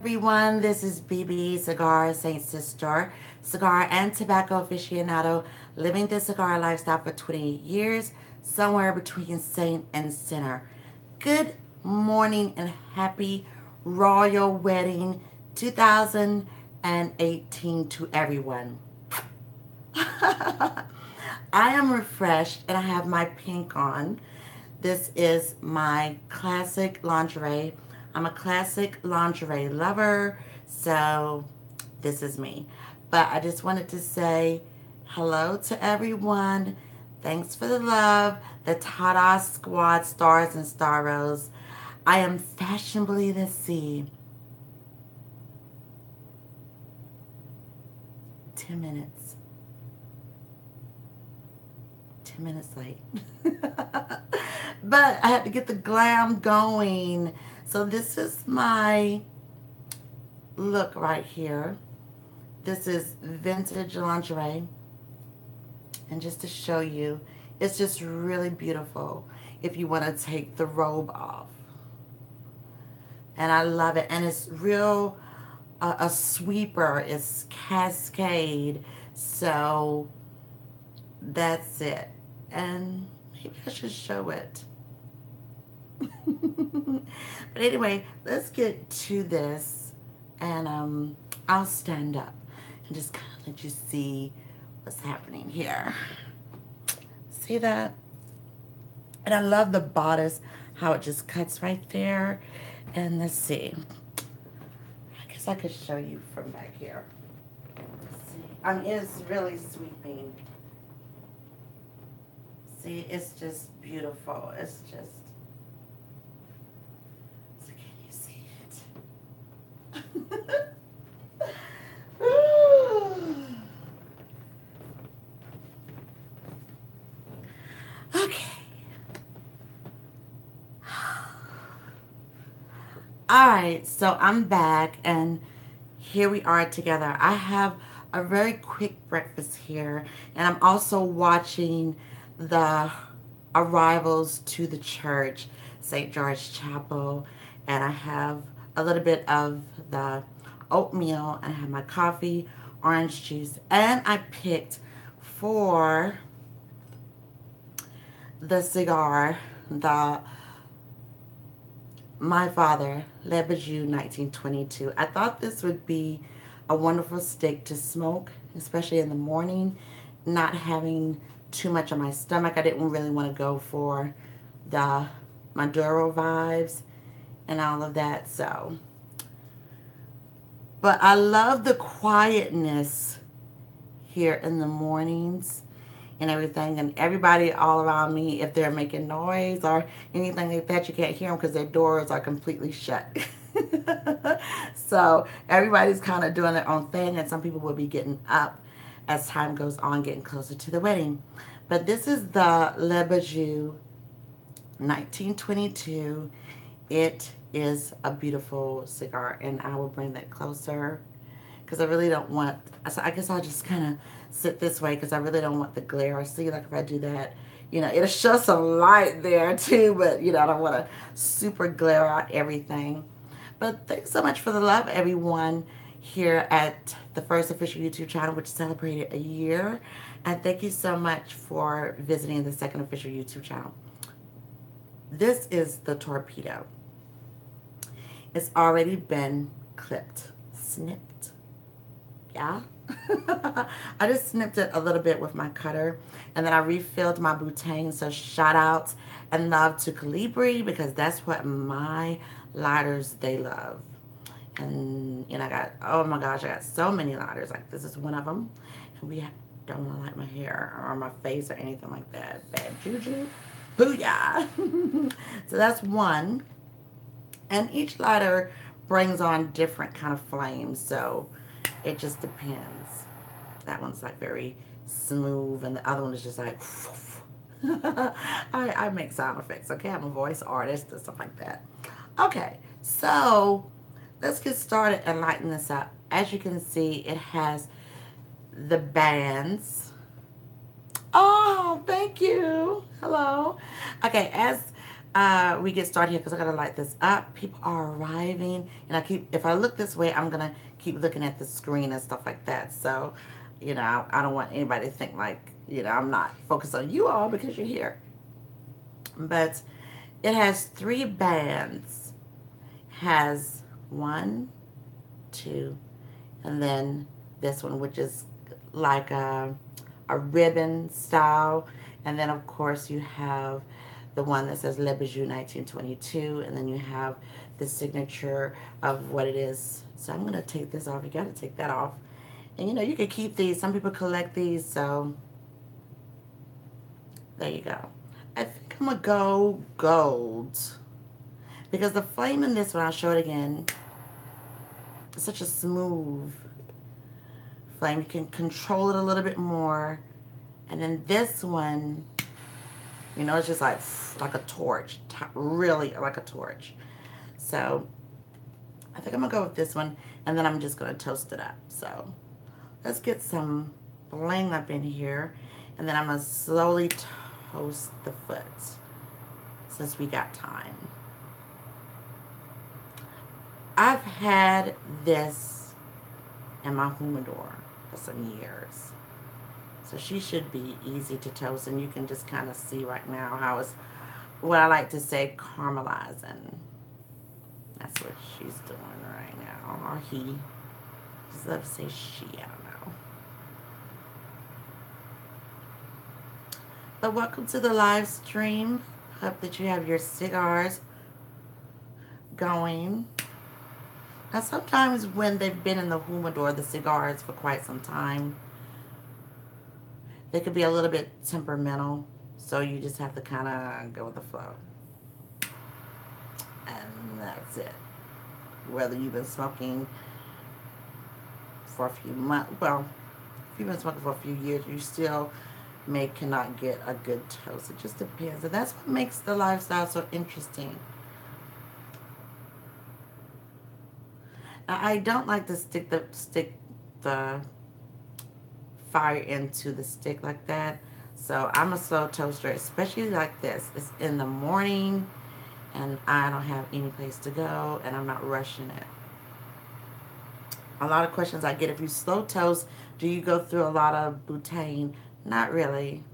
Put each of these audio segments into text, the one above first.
Everyone, this is BB Cigar Saint Cistar, cigar and tobacco aficionado, living the cigar lifestyle for 28 years, somewhere between saint and sinner. Good morning and happy royal wedding 2018 to everyone. I am refreshed and I have my pink on. This is my classic lingerie. I'm a classic lingerie lover, so this is me. But I just wanted to say hello to everyone. Thanks for the love, the Tada Squad stars and starros. I am fashionably the sea. 10 minutes. 10 minutes late. But I had to get the glam going. So this is my look right here. This is vintage lingerie. And just to show you, it's just really beautiful if you want to take the robe off. And I love it. And it's real, a sweeper. It's cascade. So that's it. And maybe I should show it. But anyway, let's get to this, and I'll stand up and just kind of let you see what's happening here. See that? And I love the bodice, how it just cuts right there. And let's see. I guess I could show you from back here. Let's see. I mean, it's really sweeping. See, it's just beautiful. It's just. So can you see it? Okay. All right, so I'm back, and here we are together. I have a very quick breakfast here, and I'm also watching the arrivals to the church, St. George Chapel, and I have a little bit of the oatmeal, and I have my coffee, orange juice, and I picked for the cigar, the My Father, Le Bijou 1922. I thought this would be a wonderful stick to smoke, especially in the morning, not having too much on my stomach. I didn't really want to go for the Maduro vibes and all of that, so. But I love the quietness here in the mornings and everything, and everybody all around me, if they're making noise or anything like that, you can't hear them because their doors are completely shut. So everybody's kind of doing their own thing, and some people will be getting up as time goes on, getting closer to the wedding. But this is the Le Bijou 1922. It is a beautiful cigar, and I will bring that closer because I really don't want, so I guess I'll just kind of sit this way because I really don't want the glare. See, like if I do that, you know, it'll show some light there too, but you know, I don't want to super glare out everything. But thanks so much for the love, everyone, here at the first official YouTube channel, which celebrated a year. And thank you so much for visiting the second official YouTube channel. This is the torpedo. It's already been clipped, snipped. Yeah. I just snipped it a little bit with my cutter, and then I refilled my butane. So shout out and love to Calibri, because that's what my lighters they love. And you know, I got, oh my gosh, I got so many lighters. Like this is one of them, and we don't want to light my hair or my face or anything like that. Bad juju. Booyah. So that's one, and each lighter brings on different kind of flames, so it just depends. That one's like very smooth, and the other one is just like I make sound effects, okay? I'm a voice artist and stuff like that. Okay, so let's get started and lighten this up. As you can see, it has the bands. Oh, thank you. Hello. Okay, as we get started here because I gotta light this up. People are arriving, and if I look this way, I'm gonna keep looking at the screen and stuff like that. So, I don't want anybody to think like, I'm not focused on you all because you're here. But it has 3 bands. Has one, two, and then this one, which is like a ribbon style. And then, of course, you have the one that says Le Bijou 1922, and then you have the signature of what it is. So I'm going to take this off. You got to take that off. And, you can keep these. Some people collect these, so there you go. I think I'm going to go gold. Because the flame in this one, I'll show it again, it's such a smooth flame. You can control it a little bit more. And then this one, it's just like a torch, really like a torch. So I think I'm gonna go with this one, and then I'm just gonna toast it up. So let's get some bling up in here, and then I'm gonna slowly toast the foot since we got time. I've had this in my humidor for some years. So she should be easy to toast, and you can just kind of see right now how it's, what I like to say, caramelizing. That's what she's doing right now, or he. Just love to say she, I don't know. But welcome to the live stream. Hope that you have your cigars going. Now sometimes when they've been in the humidor, the cigars, for quite some time, they could be a little bit temperamental, so you just have to kind of go with the flow. And that's it. Whether you've been smoking for a few months, well, if you've been smoking for a few years, you still cannot get a good toast. It just depends. And that's what makes the lifestyle so interesting. I don't like to stick the fire into the stick like that. So I'm a slow toaster, especially like this. It's in the morning and I don't have any place to go and I'm not rushing it. A lot of questions I get: if you slow toast, do you go through a lot of butane? Not really.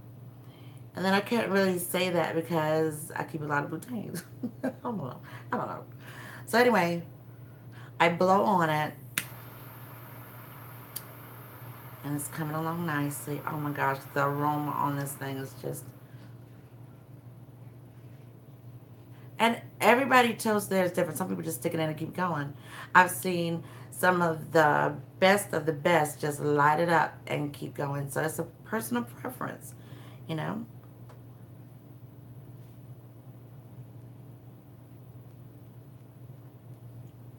And then I can't really say that because I keep a lot of butane. I don't know. I don't know. So anyway, I blow on it. And it's coming along nicely. Oh my gosh, the aroma on this thing is just... And everybody toast there is different. Some people just stick it in and keep going. I've seen some of the best just light it up and keep going. So it's a personal preference, you know.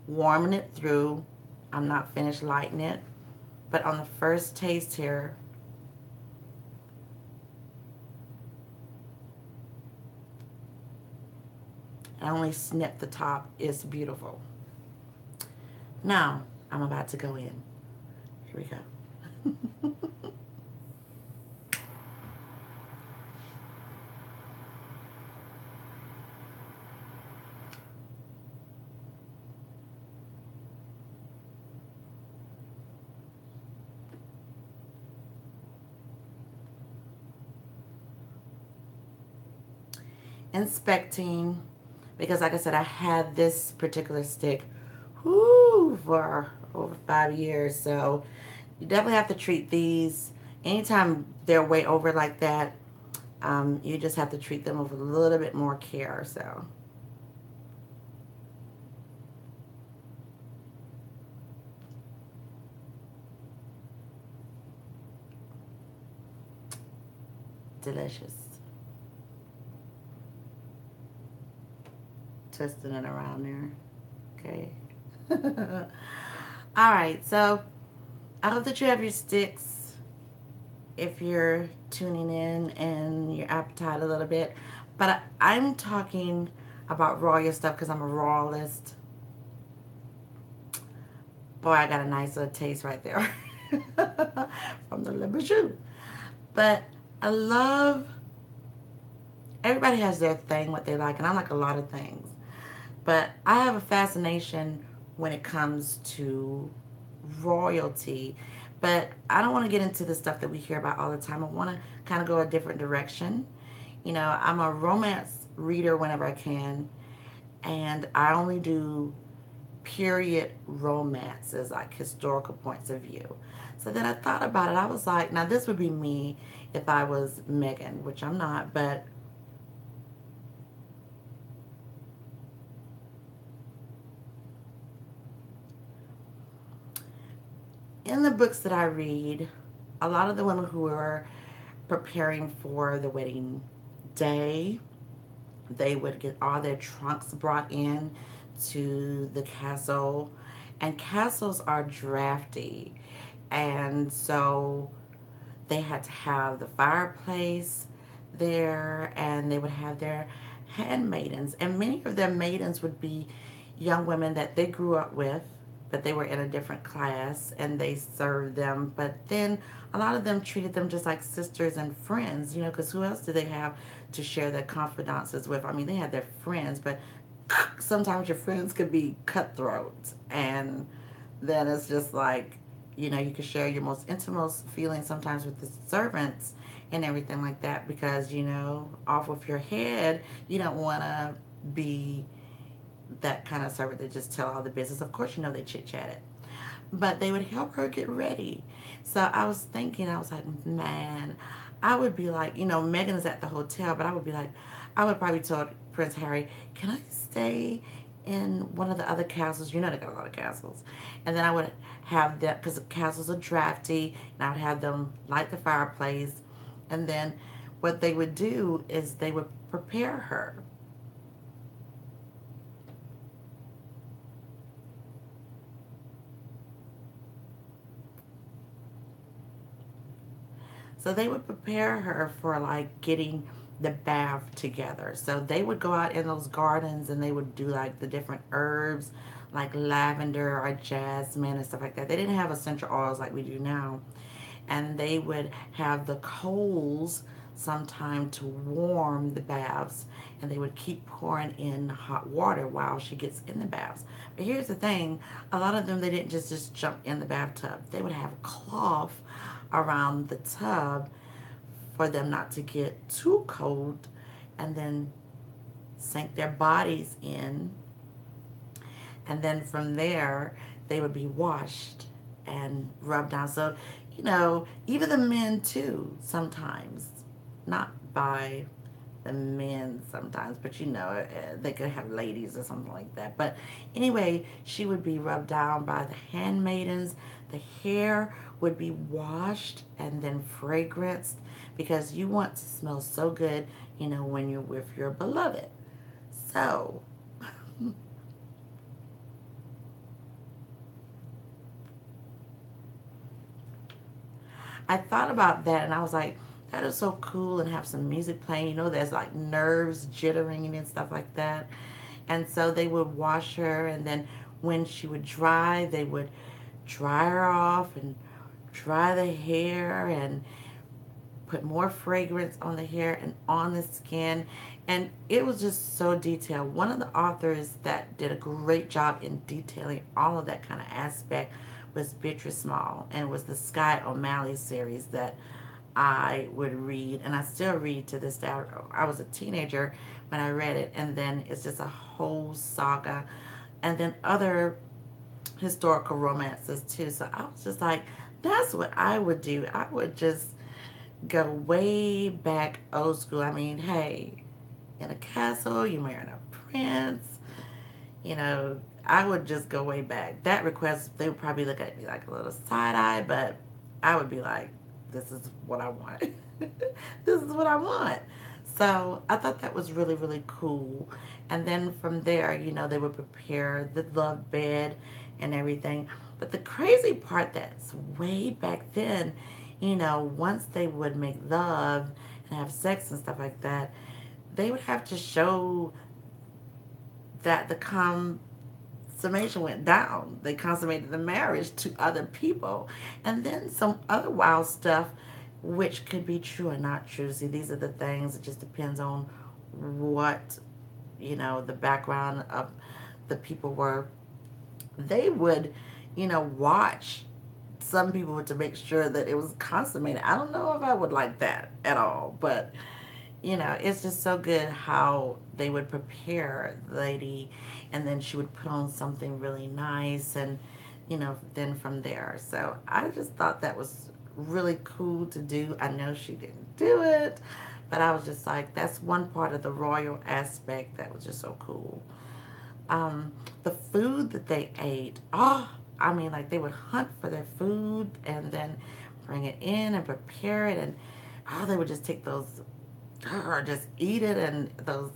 Warming it through. I'm not finished lighting it. But on the first taste here, I only snipped the top. It's beautiful. Now, I'm about to go in. Here we go. Inspecting, because like I said, I had this particular stick for over 5 years, so you definitely have to treat these anytime they're way over like that. You just have to treat them with a little bit more care. So delicious. Twisting it around there. Okay. All right, so I hope that you have your sticks if you're tuning in and your appetite a little bit. But I'm talking about raw stuff because I'm a rawlist. Boy, I got a nice little taste right there from the Le Bijou. But I love everybody has their thing, what they like, and I like a lot of things. But I have a fascination when it comes to royalty. But I don't want to get into the stuff that we hear about all the time. I want to kind of go a different direction. You know, I'm a romance reader whenever I can, and I only do period romances, like historical points of view. So then I thought about it. I was like, now this would be me if I was Meghan, which I'm not, but in the books that I read, a lot of the women who are preparing for the wedding day, they would get all their trunks brought in to the castle, and castles are drafty, and so they had to have the fireplace there, and they would have their handmaidens, and many of their maidens would be young women that they grew up with, but they were in a different class, and they served them. But then a lot of them treated them just like sisters and friends, you know, because who else did they have to share their confidences with? I mean, they had their friends, but sometimes your friends could be cutthroat, and then it's just like, you know, you can share your most intimate feelings sometimes with the servants and everything like that, because, you know, off with your head, you don't want to be that kind of servant that just tell all the business. Of course, you know, they chit chatted, but they would help her get ready. So I was thinking, I was like, man, I would be like, you know, Megan is at the hotel, but I would be like, I would probably tell Prince Harry, can I stay in one of the other castles? You know, they got a lot of castles. And then I would have that, because the castles are drafty, and I would have them light the fireplace. And then what they would do is they would prepare her. So they would prepare her for like getting the bath together. So they would go out in those gardens and they would do like the different herbs like lavender or jasmine and stuff like that. They didn't have essential oils like we do now. And they would have the coals sometime to warm the baths, and they would keep pouring in hot water while she gets in the baths. But here's the thing, a lot of them, they didn't just jump in the bathtub. They would have a cloth around the tub for them not to get too cold, and then sink their bodies in, and then from there they would be washed and rubbed down. So, you know, even the men too sometimes, not by the men sometimes, but you know, they could have ladies or something like that. But anyway, she would be rubbed down by the handmaidens. The hair would be washed and then fragranced, because you want to smell so good, you know, when you're with your beloved. So I thought about that, and I was like, that is so cool, and have some music playing. You know, there's like nerves jittering and stuff like that. And so they would wash her, and then when she would dry, they would dry her off and dry the hair and put more fragrance on the hair and on the skin. And it was just so detailed. One of the authors that did a great job in detailing all of that kind of aspect was Beatrice Small, and it was the Sky O'Malley series that I would read, and I still read to this day. I was a teenager when I read it, and then it's just a whole saga, and then other historical romances too. So I was just like, that's what I would do. I would just go way back old school. I mean, hey, in a castle, you're marrying a prince. You know, I would just go way back. That request, they would probably look at me like a little side eye, but I would be like, this is what I want. This is what I want. So I thought that was really, really cool. And then from there, you know, they would prepare the love bed and everything. But the crazy part, that's way back then, you know, once they would make love and have sex and stuff like that, they would have to show that the consummation went down. They consummated the marriage to other people. And then some other wild stuff, which could be true or not true. See, these are the things, it just depends on what, the background of the people were, they would, watch some people to make sure that it was consummated. I don't know if I would like that at all, but it's just so good how they would prepare the lady, and then she would put on something really nice, and then from there. So I just thought that was really cool to do. I know she didn't do it, but I was just like, that's one part of the royal aspect that was just so cool. The food that they ate, oh, I mean, like they would hunt for their food and then bring it in and prepare it, and oh, they would just take those, or just eat it, and those,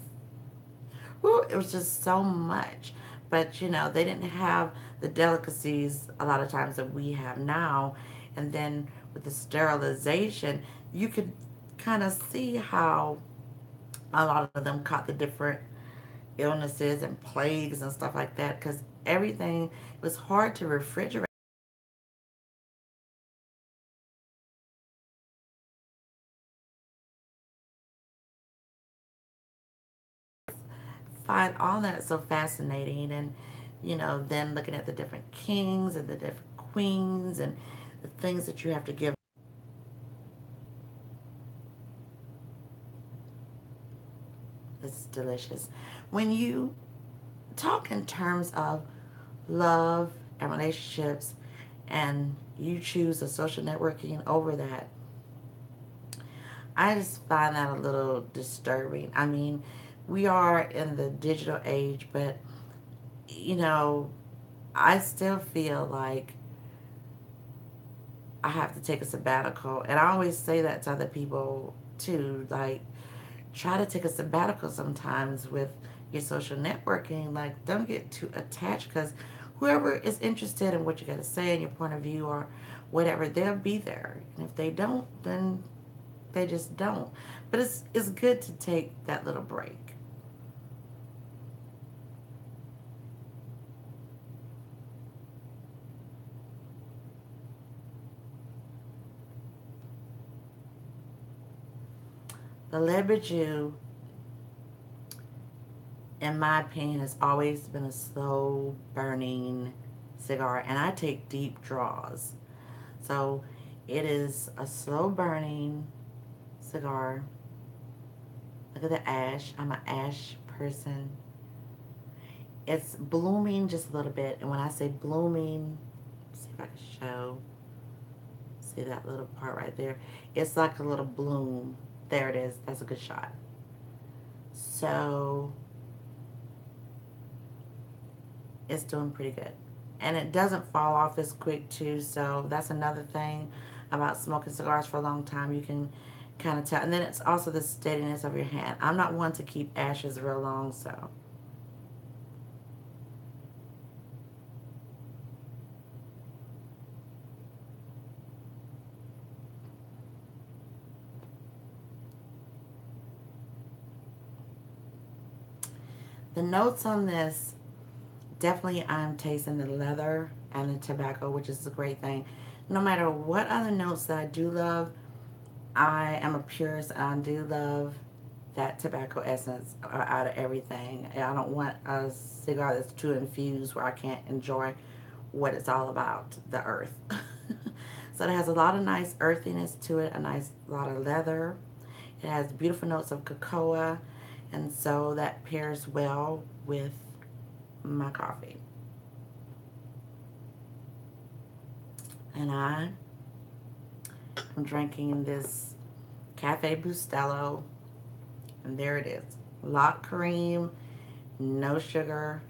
whew, it was just so much. But they didn't have the delicacies a lot of times that we have now. And then with the sterilization, you could kind of see how a lot of them caught the different illnesses and plagues and stuff like that, because everything was hard to refrigerate. Find all that so fascinating, and then looking at the different kings and the different queens and the things that you have to give. It's delicious. When you talk in terms of love and relationships, and you choose a social networking over that, I just find that a little disturbing. I mean, we are in the digital age, but you know, I still feel like I have to take a sabbatical. And I always say that to other people too. Like, try to take a sabbatical sometimes with your social networking. Like, don't get too attached, because whoever is interested in what you got to say and your point of view or whatever, they'll be there. And if they don't, then they just don't. But it's good to take that little break. The Leverage, in my opinion, has always been a slow burning cigar, and I take deep draws. So it is a slow burning cigar. Look at the ash. I'm an ash person. It's blooming just a little bit, and when I say blooming, see if I can show. See that little part right there? It's like a little bloom. There it is. That's a good shot. So it's doing pretty good. And it doesn't fall off as quick too, so that's another thing about smoking cigars for a long time. You can kind of tell. And then it's also the steadiness of your hand. I'm not one to keep ashes real long, so. The notes on this, definitely I'm tasting the leather and the tobacco, which is a great thing. No matter what other notes that I do love, I am a purist, and I do love that tobacco essence out of everything. I don't want a cigar that's too infused where I can't enjoy what it's all about, the earth. So it has a lot of nice earthiness to it, a nice lot of leather. It has beautiful notes of cocoa, and so that pairs well with my coffee. And I am drinking this Cafe Bustelo, and there it is. Lot cream, no sugar.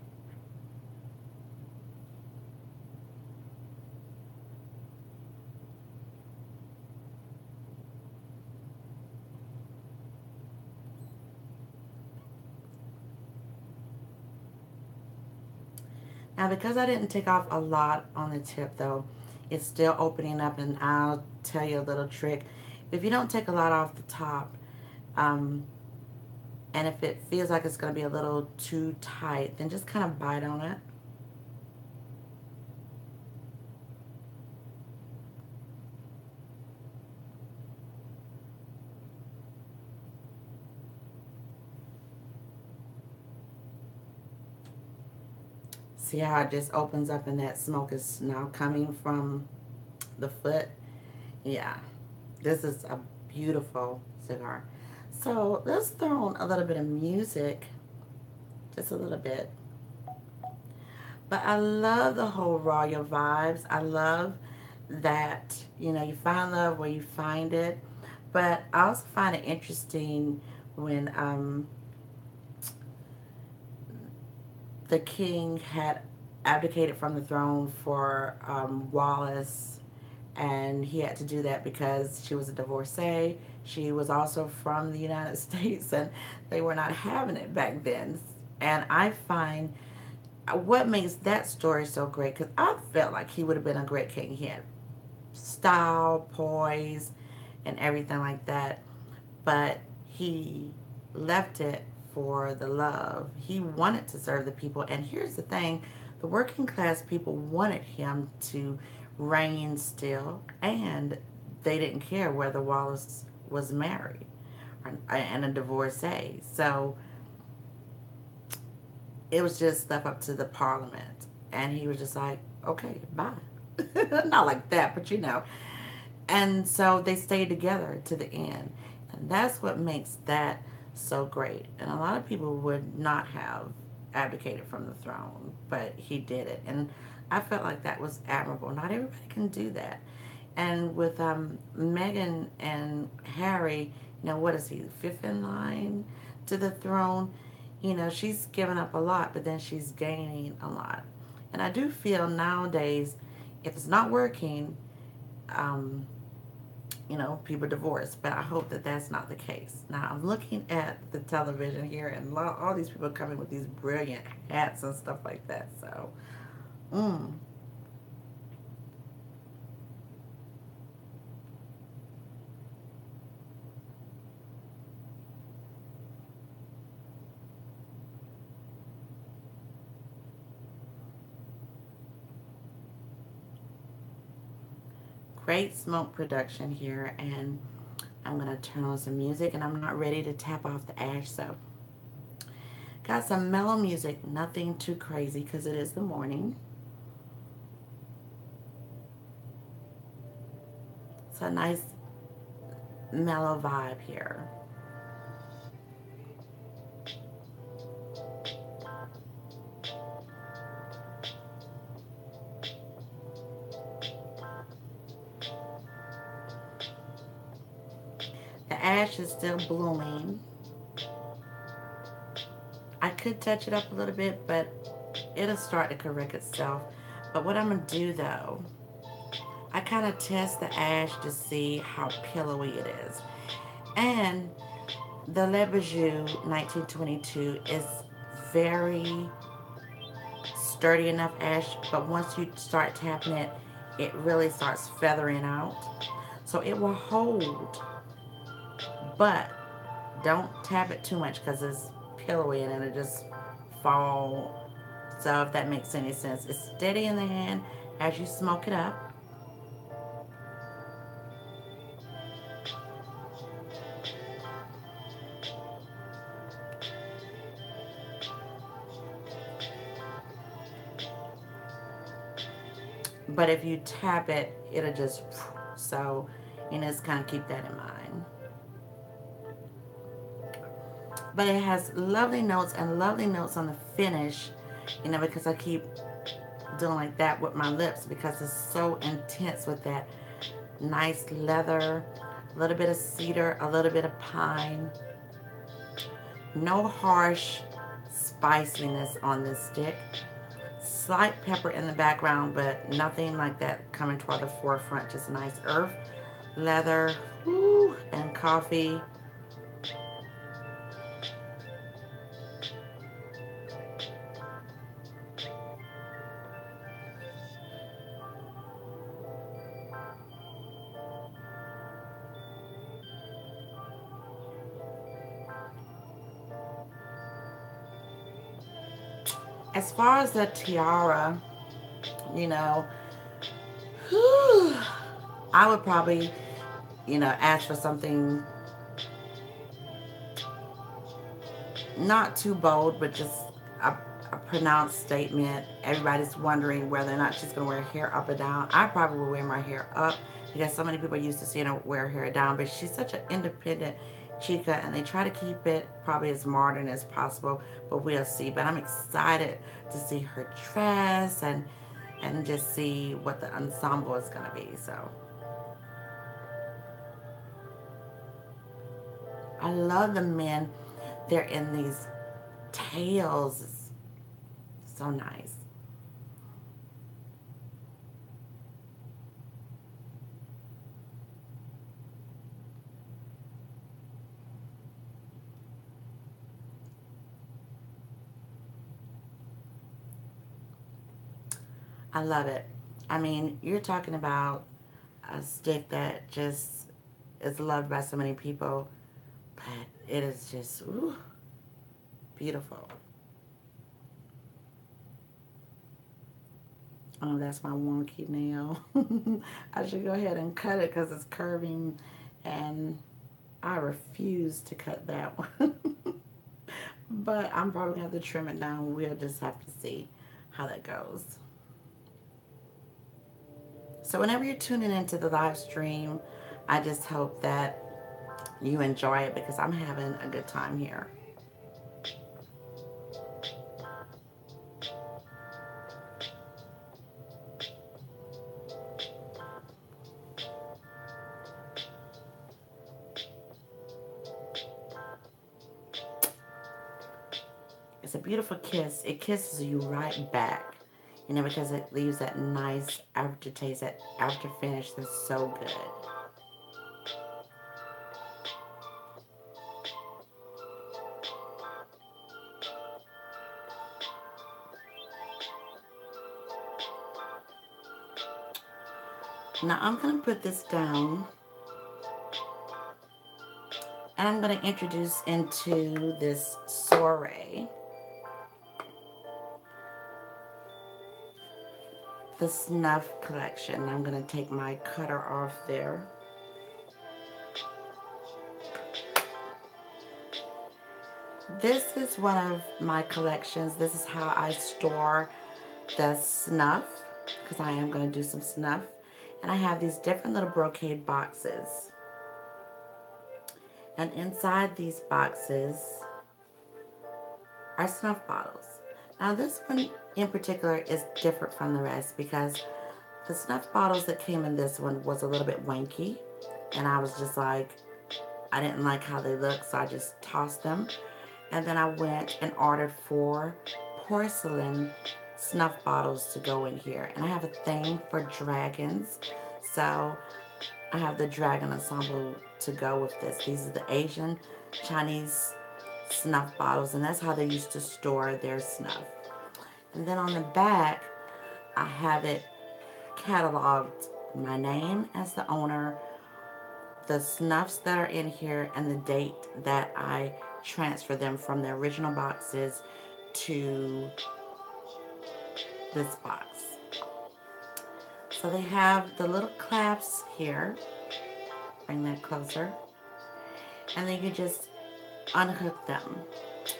Now, because I didn't take off a lot on the tip, though, it's still opening up, and I'll tell you a little trick. If you don't take a lot off the top, um, and if it feels like it's going to be a little too tight, then just kind of bite on it. See how it just opens up and that smoke is now coming from the foot? Yeah, this is a beautiful cigar. So let's throw on a little bit of music, just a little bit. But I love the whole royal vibes. I love that, you know, you find love where you find it. But I also find it interesting when the king had abdicated from the throne for Wallace, and he had to do that because she was a divorcee. She was also from the United States, and they were not having it back then. And I find what makes that story so great, because I felt like he would have been a great king. He had style, poise, and everything like that. But he left it for the love. He wanted to serve the people. And here's the thing, the working class people wanted him to reign still, and they didn't care whether Wallace was married and a divorcee. So it was just left up to the parliament. And he was just like, okay, bye. Not like that, but you know. And so they stayed together to the end. And that's what makes that so great. And a lot of people would not have abdicated from the throne, but he did it. And I felt like that was admirable. Not everybody can do that. And with Meghan and Harry, you know, what is he, fifth in line to the throne? You know, she's given up a lot, but then she's gaining a lot. And I do feel nowadays, if it's not working, um, you know, people divorce. But I hope that that's not the case. Now, I'm looking at the television here, and all these people coming with these brilliant hats and stuff like that. So, mm, great smoke production here. And I'm going to turn on some music, and I'm not ready to tap off the ash. So, got some mellow music, nothing too crazy because it is the morning. It's a nice mellow vibe here. The ash is still blooming. I could touch it up a little bit, but it'll start to correct itself. But what I'm going to do though, I kind of test the ash to see how pillowy it is. And the Le Bijou 1922 is very sturdy enough ash, but once you start tapping it, it really starts feathering out. So it will hold, but don't tap it too much because it's pillowy and it'll just fall. So if that makes any sense, it's steady in the hand as you smoke it up. But if you tap it, it'll just, so you know, just kind of keep that in mind. But it has lovely notes and lovely notes on the finish, you know, because I keep doing like that with my lips because it's so intense with that nice leather, a little bit of cedar, a little bit of pine. No harsh spiciness on this stick. Slight pepper in the background, but nothing like that coming toward the forefront. Just nice earth, leather, woo, and coffee. As far as the tiara, you know, whew, I would probably, you know, ask for something not too bold, but just a, a pronounced statement. Everybody's wondering whether or not she's going to wear her hair up or down. I probably will wear my hair up because so many people are used to seeing her wear her hair down, but she's such an independent chica, and they try to keep it probably as modern as possible, but we'll see. But I'm excited to see her dress and just see what the ensemble is going to be. So I love the men. They're in these tails. It's so nice. I love it. I mean, you're talking about a stick that just is loved by so many people, but it is just ooh, beautiful. Oh, that's my wonky nail. I should go ahead and cut it because it's curving, and I refuse to cut that one. But I'm probably going to have to trim it down. We'll just have to see how that goes. So whenever you're tuning into the live stream, I just hope that you enjoy it because I'm having a good time here. It's a beautiful kiss. It kisses you right back, you know, because it leaves that nice aftertaste, that after finish that's so good. Now I'm going to put this down, and I'm going to introduce into this soiree the snuff collection. I'm going to take my cutter off there. This is one of my collections. This is how I store the snuff, because I am going to do some snuff. And I have these different little brocade boxes. And inside these boxes are snuff bottles. Now this one in particular is different from the rest because the snuff bottles that came in this one was a little bit wanky. And I was just like, I didn't like how they looked, so I just tossed them. And then I went and ordered 4 porcelain snuff bottles to go in here. And I have a thing for dragons. So I have the dragon ensemble to go with this. These are the Asian Chinese snuff bottles. And that's how they used to store their snuff. And then on the back, I have it cataloged. My name as the owner, the snuffs that are in here, and the date that I transfer them from the original boxes to this box. So they have the little clasps here. Bring that closer. And then you just unhook them.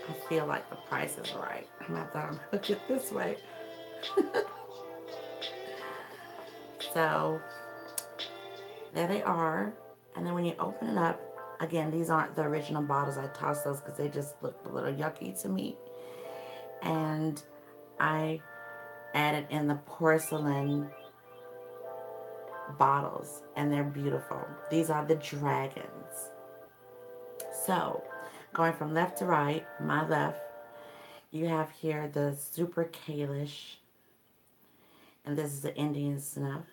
I feel like the price is right. I'm going to have to unhook it this way. So there they are. And then when you open it up, again, these aren't the original bottles. I tossed those because they just looked a little yucky to me. And I added in the porcelain bottles, and they're beautiful. These are the dragons. So, going from left to right, my left, you have here the Super Kalish, and this is the Indian snuff.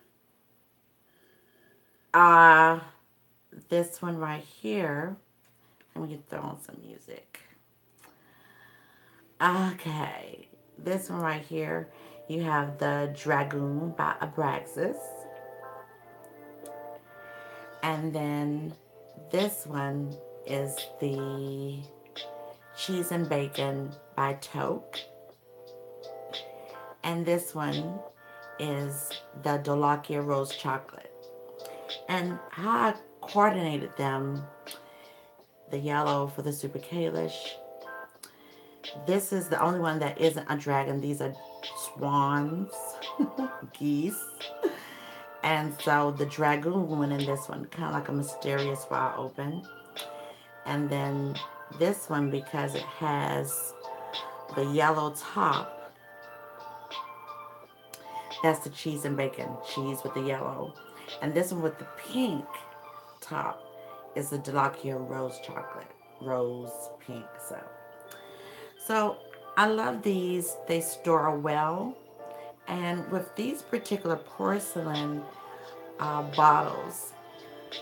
This one right here, let me throw on some music. Okay, this one right here, you have the Dragoon by Abraxas. And then this one is the Cheese and Bacon by Toke. And this one is the Dolakia Rose Chocolate. And how I coordinated them, the yellow for the Super Kalish, This is the only one that isn't a dragon. These are swans, geese. And so the dragoon one in this one, kind of like a mysterious wide open. And then this one, because it has the yellow top, that's the cheese and bacon. Cheese with the yellow. And this one with the pink top is the Delacchio rose chocolate. Rose pink. So I love these. They store well. And with these particular porcelain bottles,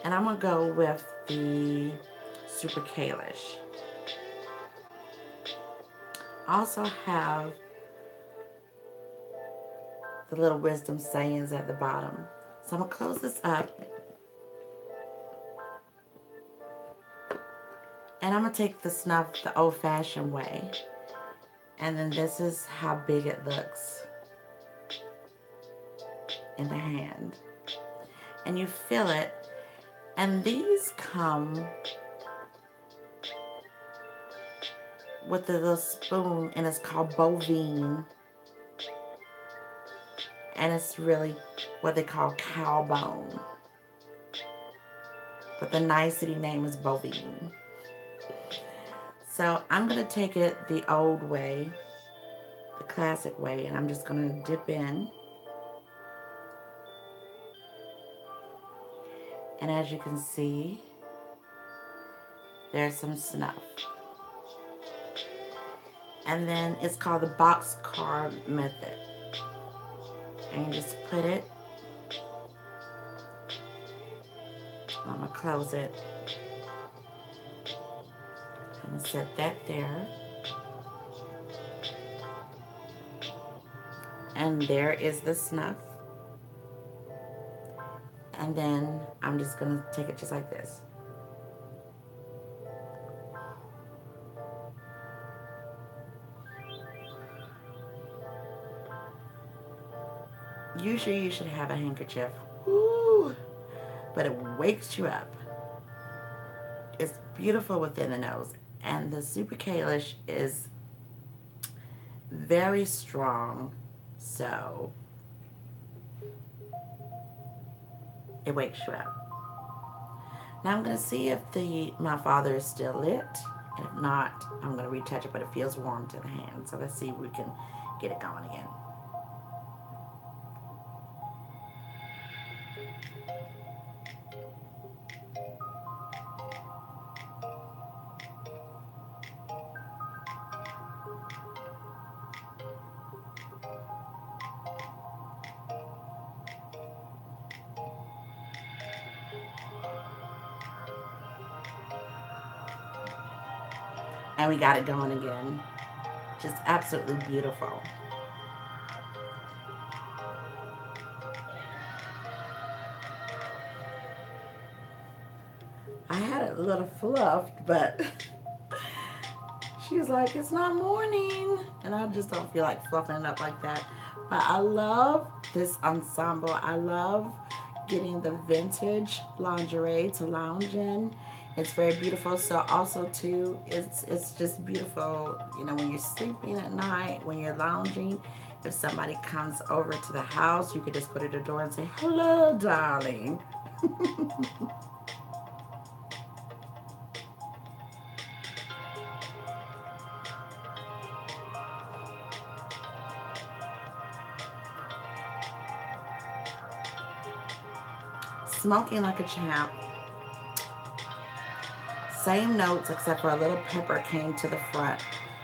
and I'm going to go with the Super Kalish. I also have the little wisdom sayings at the bottom. So I'm going to close this up. And I'm going to take the snuff the old-fashioned way. And then this is how big it looks in the hand. And you feel it. And these come with a little spoon, and it's called bovine. And it's really what they call cow bone. But the nicety name is bovine. So I'm going to take it the old way, the classic way, and I'm just going to dip in. And as you can see, there's some snuff. And then it's called the boxcar method. And you just put it. I'm going to close it. I'm going to set that there. And there is the snuff. And then I'm just going to take it just like this. Usually you should have a handkerchief. Ooh, but it wakes you up. It's beautiful within the nose. And the Super Kalish is very strong. So it wakes you up. Now I'm going to see if my father is still lit. And if not, I'm going to retouch it, but it feels warm to the hand. So let's see if we can get it going again. And we got it going again. Just absolutely beautiful. I had it a little fluffed, but she's like, it's not morning. And I just don't feel like fluffing it up like that. But I love this ensemble. I love getting the vintage lingerie to lounge in. It's very beautiful. So also too, it's just beautiful, you know, when you're sleeping at night, when you're lounging. If somebody comes over to the house, you could just go to the door and say, hello, darling. Smoking like a champ. Same notes except for a little pepper came to the front.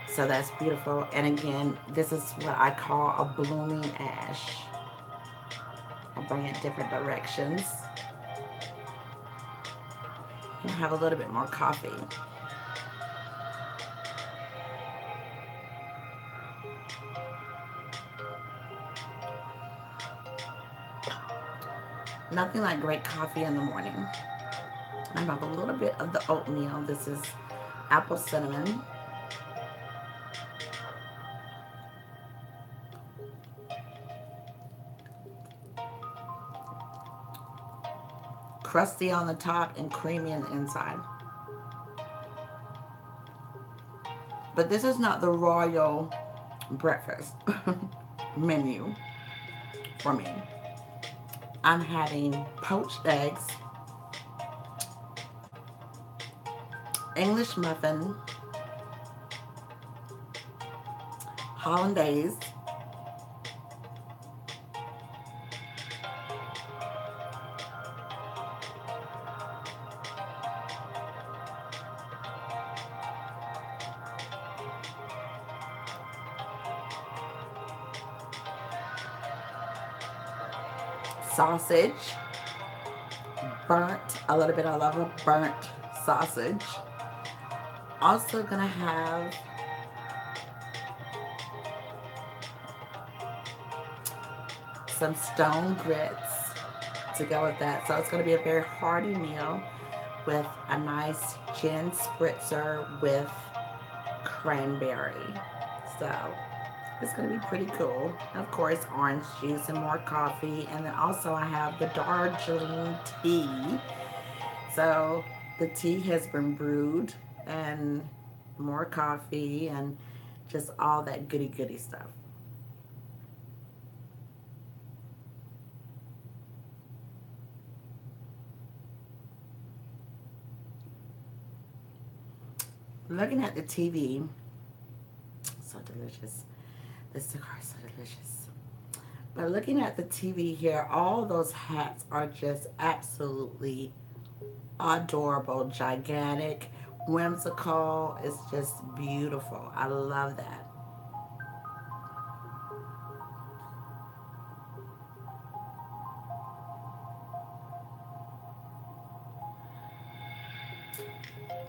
So that's beautiful. And again, this is what I call a blooming ash. I'll bring it different directions. And have a little bit more coffee. Nothing like great coffee in the morning. I have a little bit of the oatmeal. This is apple cinnamon. Crusty on the top and creamy on the inside. But this is not the royal breakfast menu for me. I'm having poached eggs, English muffin, hollandaise, sausage, burnt, a little bit, I love a burnt sausage. Also gonna have some stone grits to go with that. So it's gonna be a very hearty meal with a nice gin spritzer with cranberry. So it's gonna be pretty cool. Of course, orange juice and more coffee. And then also I have the Darjeeling tea. So the tea has been brewed and more coffee and just all that goody goody stuff. Looking at the TV, so delicious. The cigar is so delicious. But looking at the TV here, all those hats are just absolutely adorable, gigantic, whimsical. It's just beautiful. I love that.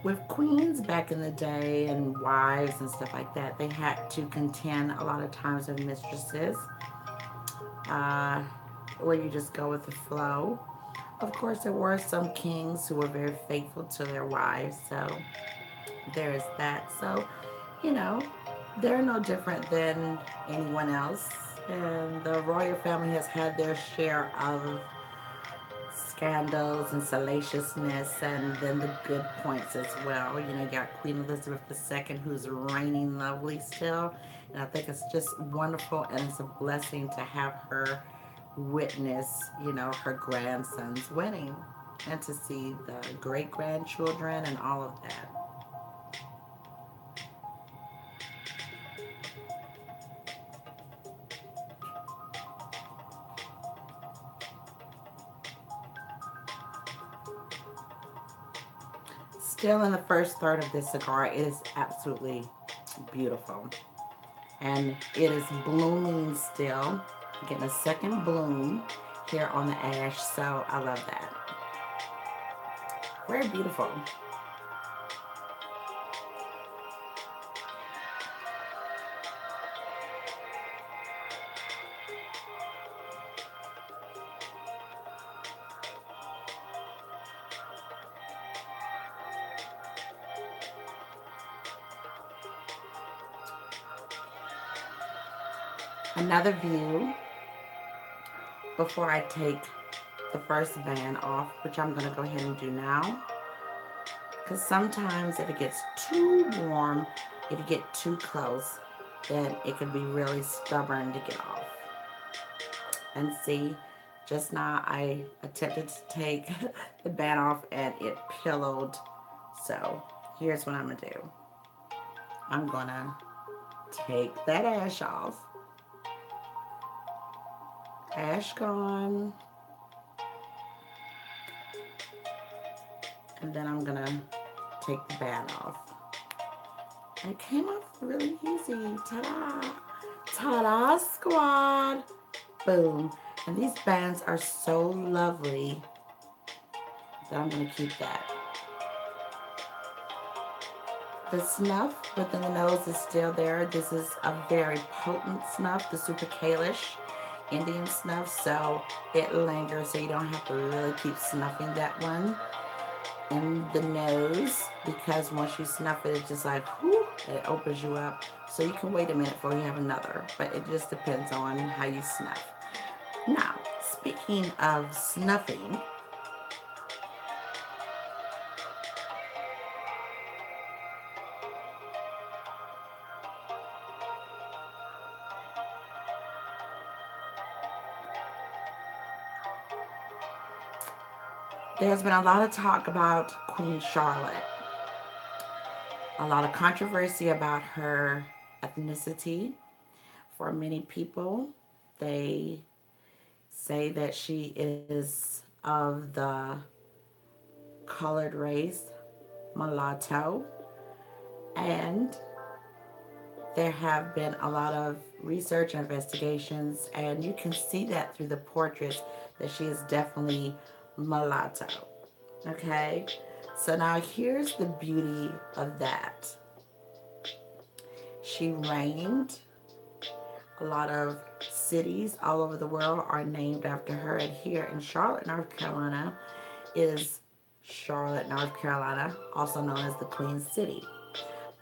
With queens back in the day and wives and stuff like that, they had to contend a lot of times with mistresses, uh, where you just go with the flow. Of course, there were some kings who were very faithful to their wives, so there is that. So, you know, they're no different than anyone else. And the royal family has had their share of scandals and salaciousness, and then the good points as well. You know, you got Queen Elizabeth II, who's reigning lovely still. And I think it's just wonderful, and it's a blessing to have her witness, you know, her grandson's wedding and to see the great grandchildren and all of that. Still in the first third of this cigar, it is absolutely beautiful. And it is blooming still. Getting a second bloom here on the ash, so I love that. Very beautiful. Another view before I take the first band off, which I'm going to go ahead and do now. Because sometimes if it gets too warm, if you get too close, then it can be really stubborn to get off. And see, just now I attempted to take the band off and it pillowed. So here's what I'm going to do. I'm going to take that ash off. Ash gone. And then I'm going to take the band off. It came off really easy. Ta-da! Ta-da, squad! Boom. And these bands are so lovely that I'm going to keep that. The snuff within the nose is still there. This is a very potent snuff, the Super Kalish Indian snuff, so it lingers, so you don't have to really keep snuffing that one in the nose, because once you snuff it, it's just like, whoo, it opens you up. So you can wait a minute before you have another, but it just depends on how you snuff. Now, speaking of snuffing, There's been a lot of talk about Queen Charlotte, a lot of controversy about her ethnicity. For many people, they say that she is of the colored race, mulatto, and there have been a lot of research and investigations, and you can see that through the portraits that she is definitely mulatto. Okay? So now here's the beauty of that. She reigned. A lot of cities all over the world are named after her, and here in Charlotte, North Carolina, is Charlotte, North Carolina, also known as the Queen City.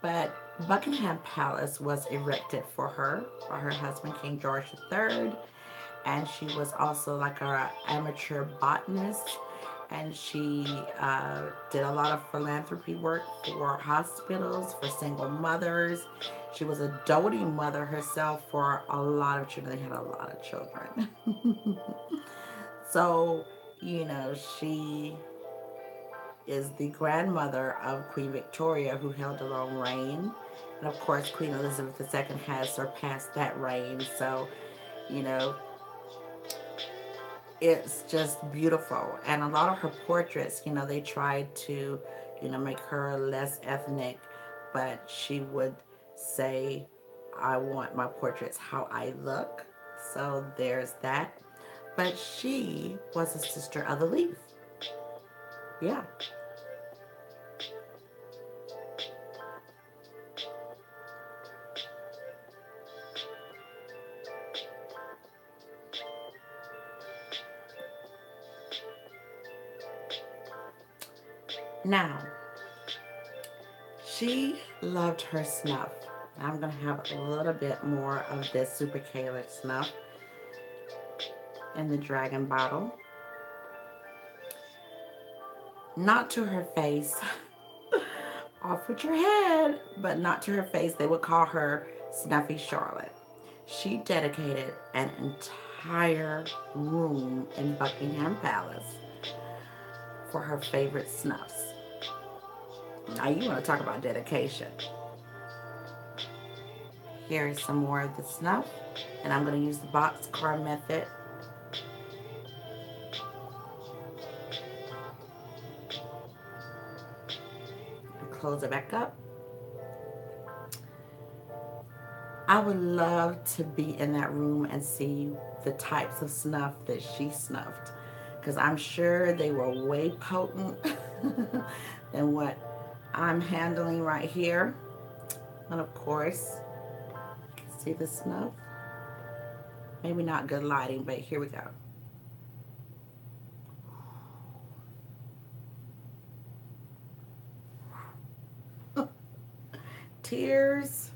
But Buckingham Palace was erected for her by her husband, King George III, and she was also like an amateur botanist, and she did a lot of philanthropy work for hospitals, for single mothers. She was a doting mother herself for a lot of children. They had a lot of children. So, she is the grandmother of Queen Victoria, who held a long reign. And of course, Queen Elizabeth II has surpassed that reign. So, you know, it's just beautiful. And a lot of her portraits, they tried to, make her less ethnic, but she would say, I want my portraits how I look. So there's that. But she was a sister of the leaf. Yeah. Now, she loved her snuff. I'm going to have a little bit more of this super Kayla snuff in the dragon bottle. Not to her face, off with your head, but not to her face. They would call her Snuffy Charlotte. She dedicated an entire room in Buckingham Palace for her favorite snuffs. Now you want to talk about dedication. Here is some more of the snuff, and I'm going to use the boxcar method. Close it back up. I would love to be in that room and see the types of snuff that she snuffed, because I'm sure they were way potent than what I'm handling right here. And of course, you can see the snuff. Maybe not good lighting, but here we go. Tears.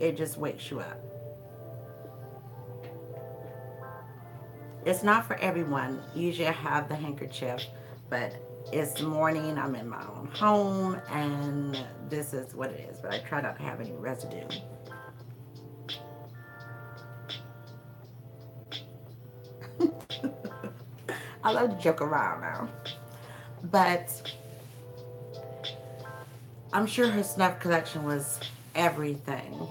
It just wakes you up. It's not for everyone. Usually I have the handkerchief, but it's the morning, I'm in my own home, and this is what it is. But I try not to have any residue. I love to joke around now. But I'm sure her snuff collection was everything.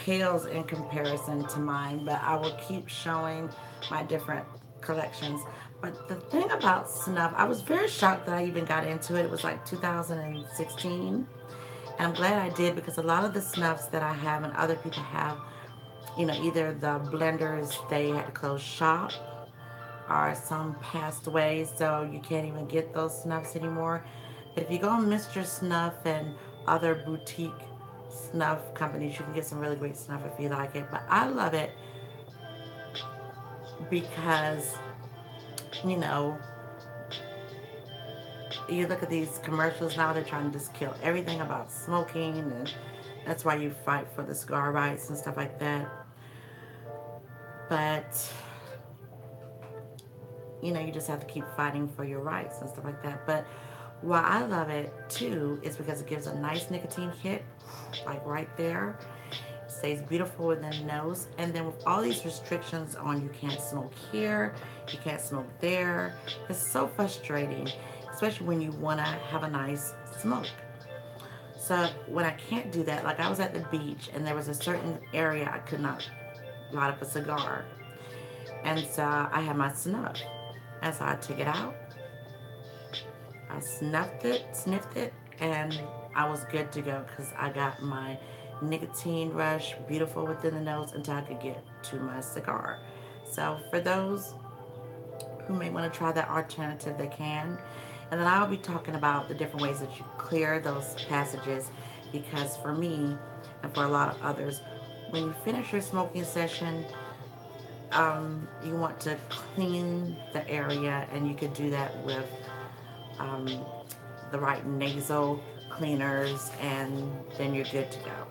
Pales in comparison to mine, but I will keep showing my different collections. But the thing about snuff, I was very shocked that I even got into it. It was like 2016. And I'm glad I did, because a lot of the snuffs that I have and other people have, either the blenders, they had to close shop, or some passed away, so you can't even get those snuffs anymore. But if you go on Mr. Snuff and other boutique snuff companies, you can get some really great snuff if you like it. But I love it because, you know, you look at these commercials now, they're trying to just kill everything about smoking, and that's why you fight for the cigar rights and stuff like that. But, you just have to keep fighting for your rights and stuff like that. But Why I love it too is because it gives a nice nicotine hit, like right there. It stays beautiful within the nose. And then with all these restrictions on you can't smoke here, you can't smoke there, it's so frustrating, especially when you want to have a nice smoke. So when I can't do that, like I was at the beach and there was a certain area I could not light up a cigar. And so I had my snuff. And so I took it out, I sniffed it, and I was good to go because I got my nicotine rush beautiful within the nose until I could get to my cigar. So for those who may want to try that alternative, they can. And then I'll be talking about the different ways that you clear those passages because for me and for a lot of others, when you finish your smoking session, you want to clean the area, and you could do that with um, the right nasal cleaners, and then you're good to go.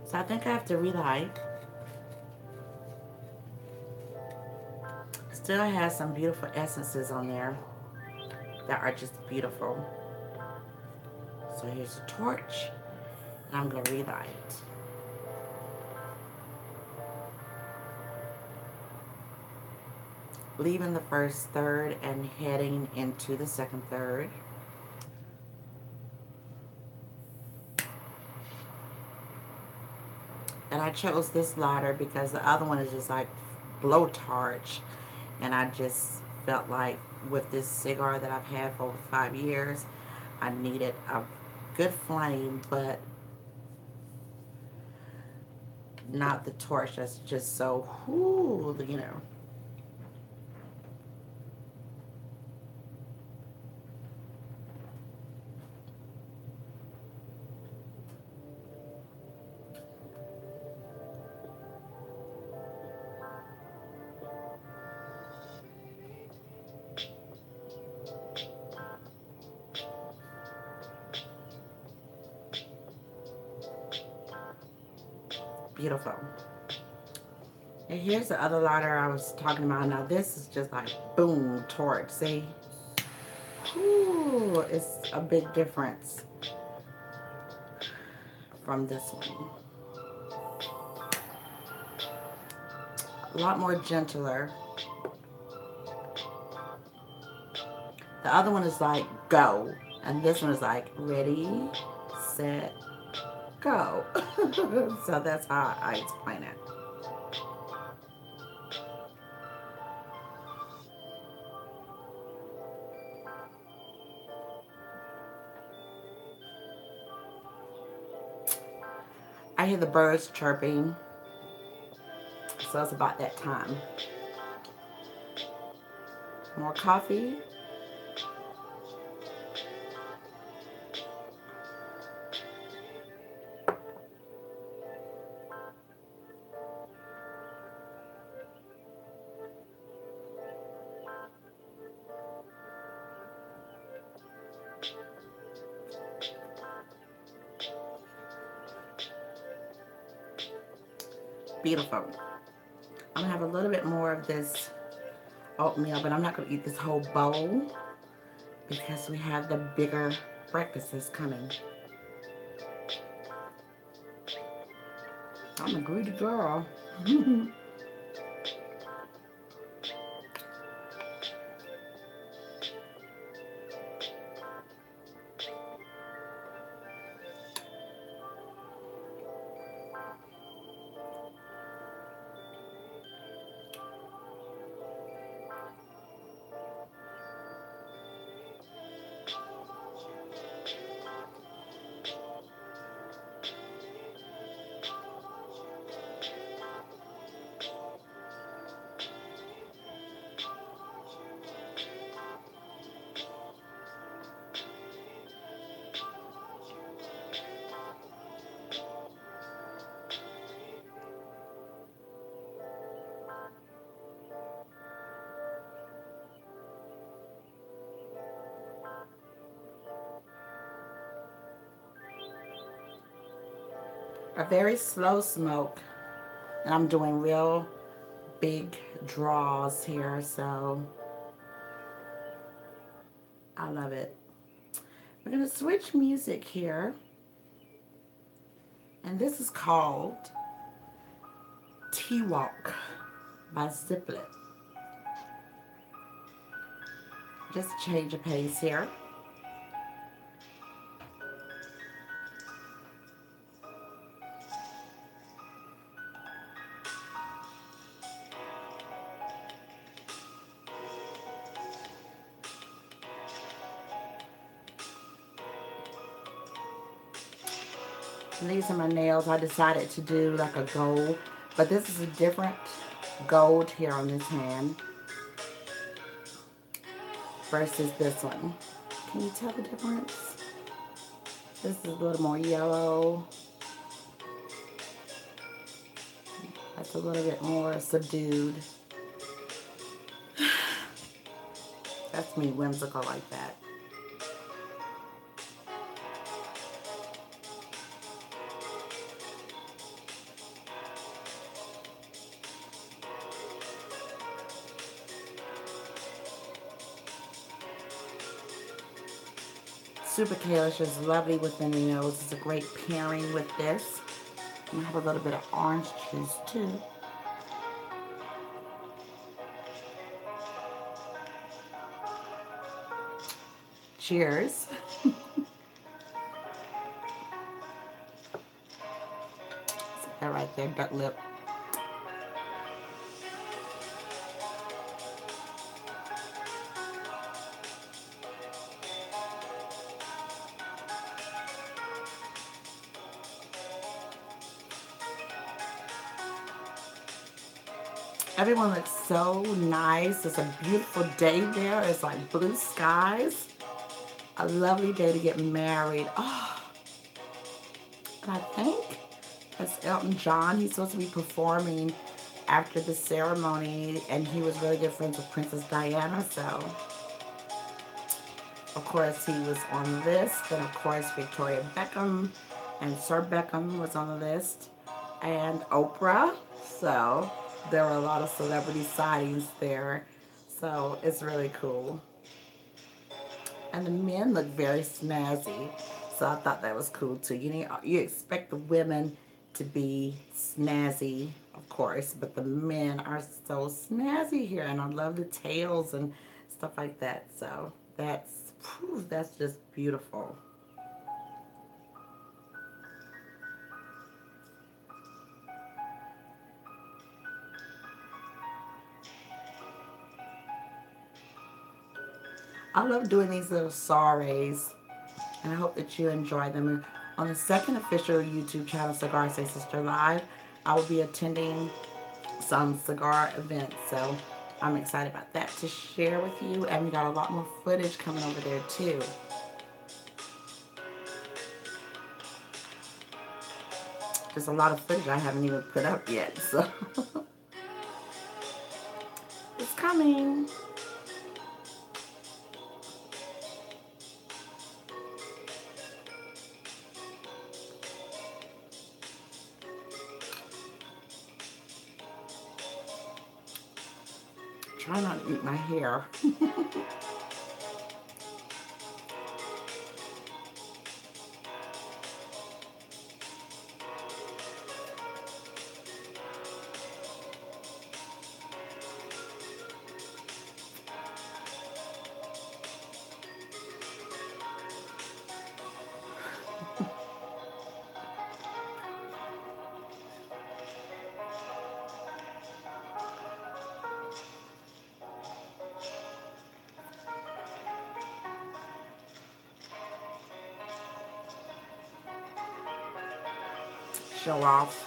So I think I have to relight. Still has some beautiful essences on there that are just beautiful. So here's a torch, and I'm going to relight. Leaving the first third and heading into the second third. And I chose this lighter because the other one is just like blowtorch. And I just felt like with this cigar that I've had for over 5 years, I needed a good flame, but not the torch that's just so, whoo, you know. Beautiful. And here's the other lighter I was talking about. Now this is just like boom, torch. See? Ooh, it's a big difference from this one. A lot more gentler. The other one is like go, and this one is like ready, set, go. So that's how I explain it. I hear the birds chirping, so it's about that time. More coffee. Beautiful. I'm gonna have a little bit more of this oatmeal, but I'm not gonna eat this whole bowl because we have the bigger breakfasts coming. I'm a greedy girl. A very slow smoke, and I'm doing real big draws here, so I love it. We're going to switch music here, and this is called Tea Walk by Ziplet. Just change of pace here. And these are my nails. I decided to do like a gold, but this is a different gold here on this hand versus this one. Can you tell the difference? This is a little more yellow. That's a little bit more subdued. That's me, whimsical like that. Super Kalish is lovely with the nails. It's a great pairing with this. And I have a little bit of orange juice too. Cheers. That right there, duck lip. Everyone looks so nice. It's a beautiful day there. It's like blue skies. A lovely day to get married. Oh, and I think that's Elton John. He's supposed to be performing after the ceremony, and he was really good friends with Princess Diana, so of course he was on the list. And of course Victoria Beckham and Sir Beckham was on the list, and Oprah. So there were a lot of celebrity sightings there, so it's really cool. And the men look very snazzy, so I thought that was cool too. You expect the women to be snazzy, of course, but the men are so snazzy here, and I love the tails and stuff like that. So that's just beautiful. I love doing these little soirees, and I hope that you enjoy them. On the second official YouTube channel, Cigar Say Sister Live, I will be attending some cigar events, so I'm excited about that to share with you. And we got a lot more footage coming over there too. There's a lot of footage I haven't even put up yet, so it's coming. Try not to eat my hair. Show off.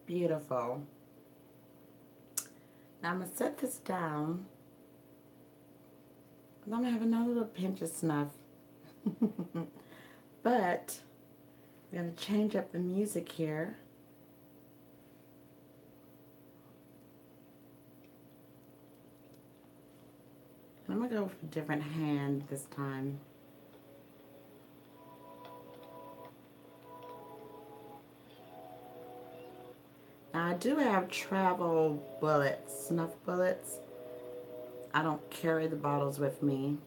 Beautiful. Now I'm going to set this down. And I'm going to have another little pinch of snuff. But we're going to change up the music here. And I'm going to go with a different hand this time. Now I do have travel bullets, snuff bullets. I don't carry the bottles with me.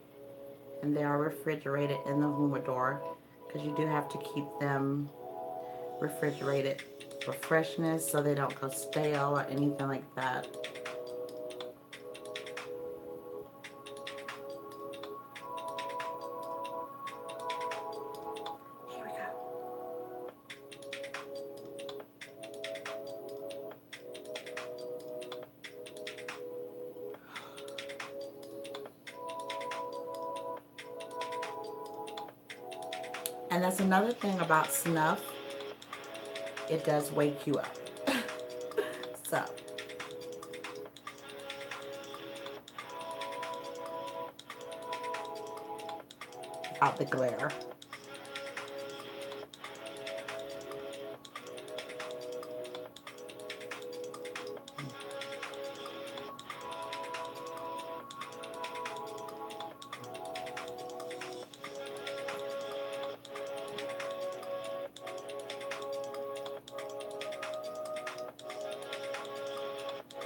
And they are refrigerated in the humidor because you do have to keep them refrigerated for freshness so they don't go stale or anything like that. Here we go. And that's another thing about snuff. It does wake you up. So, out the glare.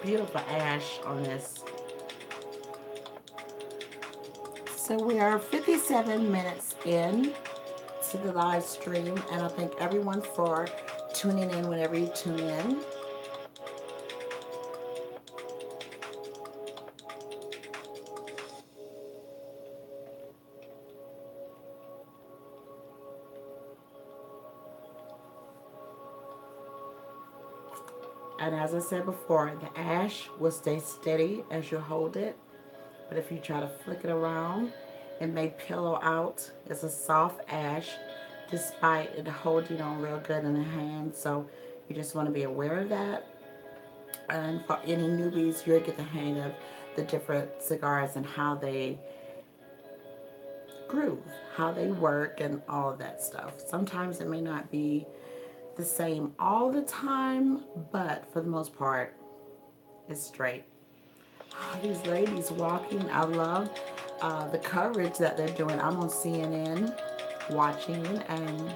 Beautiful ash on this. So we are 57 minutes in to the live stream, and I thank everyone for tuning in whenever you tune in. And as I said before, the ash will stay steady as you hold it. But if you try to flick it around, it may pillow out. It's a soft ash despite it holding on real good in the hand. So you just want to be aware of that. And for any newbies, you'll get the hang of the different cigars and how they groove, how they work, and all of that stuff. Sometimes it may not be the same all the time, but for the most part, it's straight. Oh, these ladies walking, I love the coverage that they're doing. I'm on CNN watching, and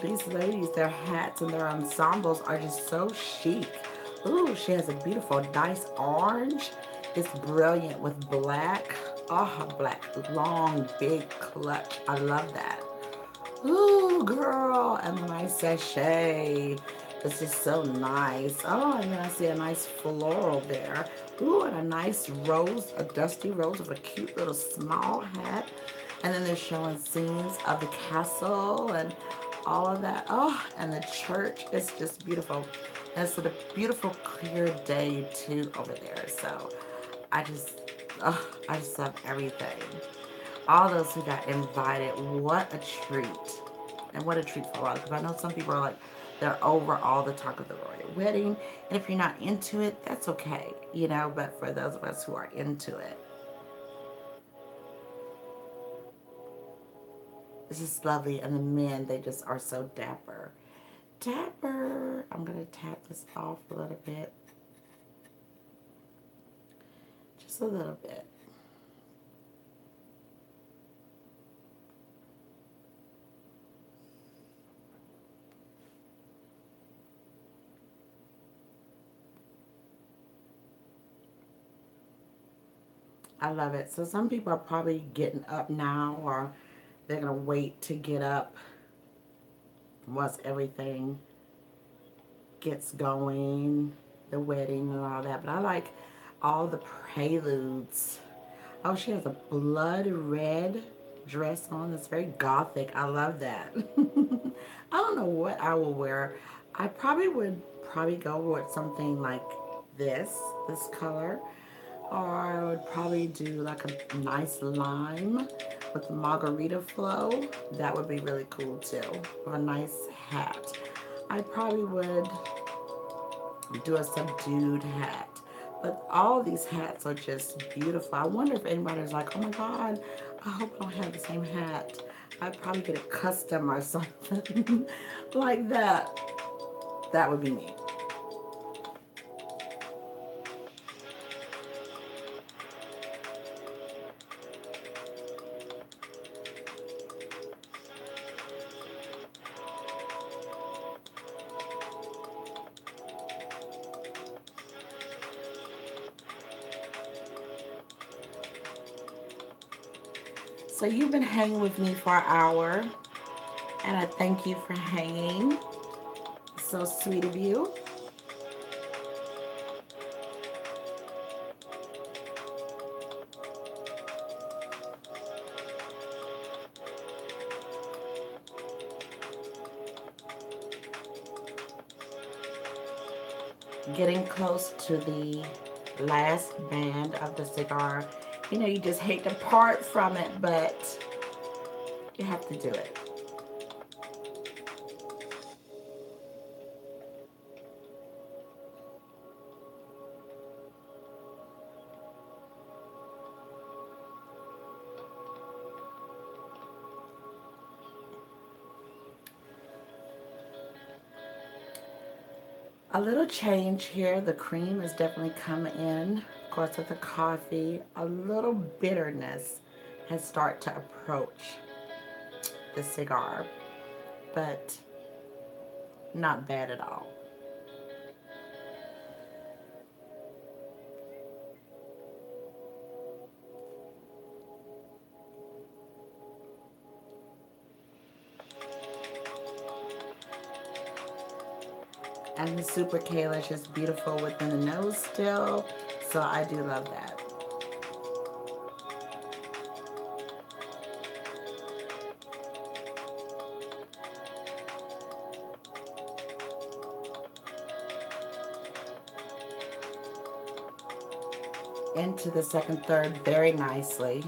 these ladies, their hats and their ensembles are just so chic. Ooh, she has a beautiful, nice orange. It's brilliant with black. Oh, black, long, big clutch. I love that. Ooh, girl, and the nice sachet. This is so nice. Oh, and then I see a nice floral there. Ooh, and a nice rose, a dusty rose with a cute little small hat. And then they're showing scenes of the castle and all of that. Oh, and the church is just beautiful. And it's a beautiful, clear day too over there. So I just love everything. All those who got invited, what a treat. And what a treat for a lot. Because I know some people are like, they're over all the talk of the royal wedding. And if you're not into it, that's okay, you know. But for those of us who are into it, it's just lovely. And the men, they just are so dapper. Dapper. I'm going to tap this off a little bit. Just a little bit. I love it. So some people are probably getting up now, or they're going to wait to get up once everything gets going, the wedding and all that. But I like all the preludes. Oh, she has a blood red dress on that's very gothic. I love that. I don't know what I will wear. I probably would go with something like this color. Or I would probably do like a nice lime with margarita flow. That would be really cool too. Or a nice hat. I probably would do a subdued hat. But all these hats are just beautiful. I wonder if anybody's like, oh my God, I hope I don't have the same hat. I'd probably get a custom or something like that. That would be me. So you've been hanging with me for an hour, and I thank you for hanging. So sweet of you. Getting close to the last band of the cigar. You know, you just hate to part from it, but you have to do it. A little change here. The cream is definitely coming in. Of course, with the coffee, a little bitterness has started to approach the cigar, but not bad at all. And the super Kalish is beautiful within the nose still, so I do love that. Into the second third very nicely.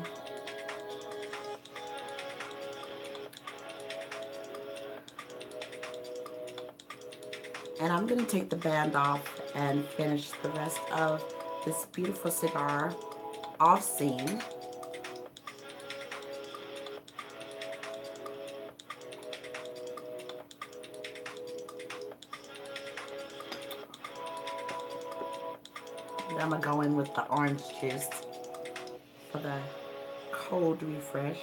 And I'm going to take the band off and finish the rest of this beautiful cigar Offscene. I'm going to go in with the orange juice for the cold refresh.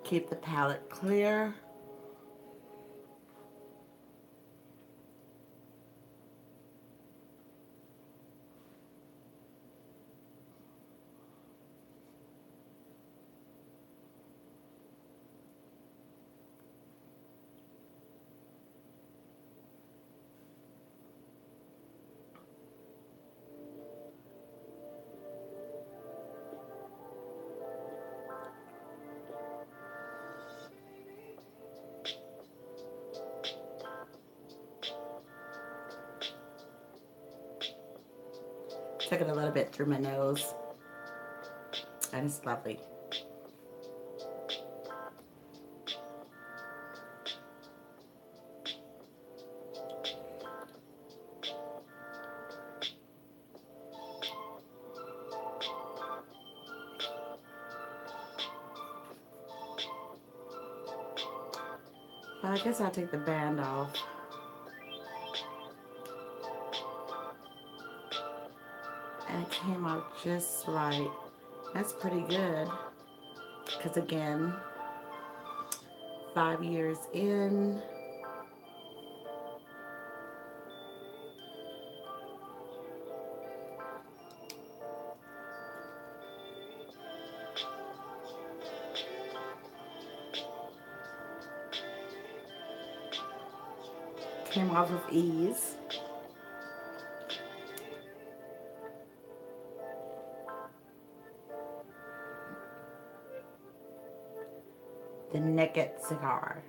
Keep the palate clear. Took it a little bit through my nose, and it's lovely. Well, I guess I'll take the band off. And it came out just right. That's pretty good. Because again, 5 years in. Came off with ease. The Naked Cigar.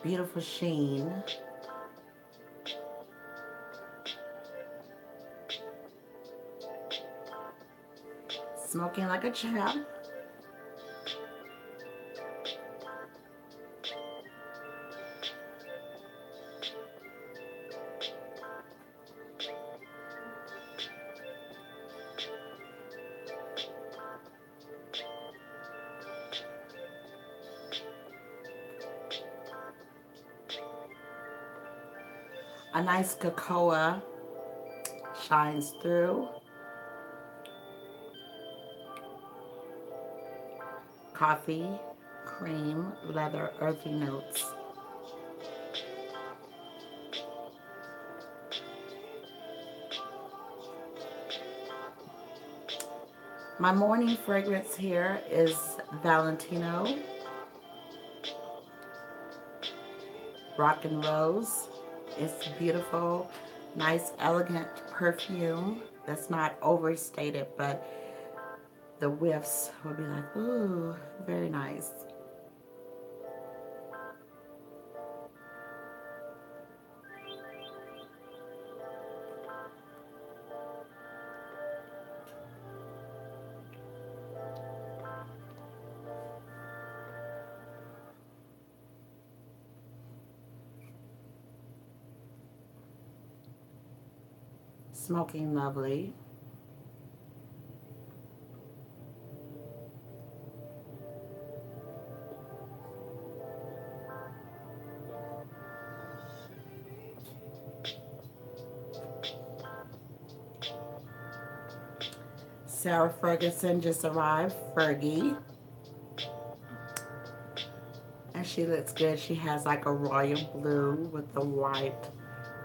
Beautiful sheen. Smoking like a champ. A nice cocoa shines through. Coffee, cream, leather, earthy notes. My morning fragrance here is Valentino, Rock and Rose. It's beautiful, nice, elegant perfume that's not overstated, but the whiffs will be like, ooh, very nice. Smoking lovely. Sarah Ferguson just arrived, Fergie. And she looks good. She has like a royal blue with the white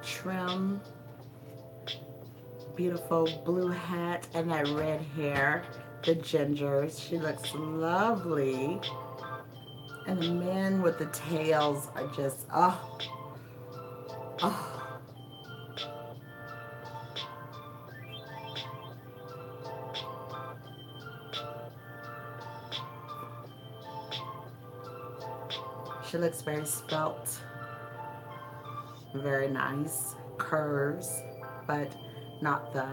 trim. Beautiful blue hat and that red hair. The gingers. She looks lovely. And the men with the tails are just, oh, oh. She looks very svelte, very nice, curves, but not the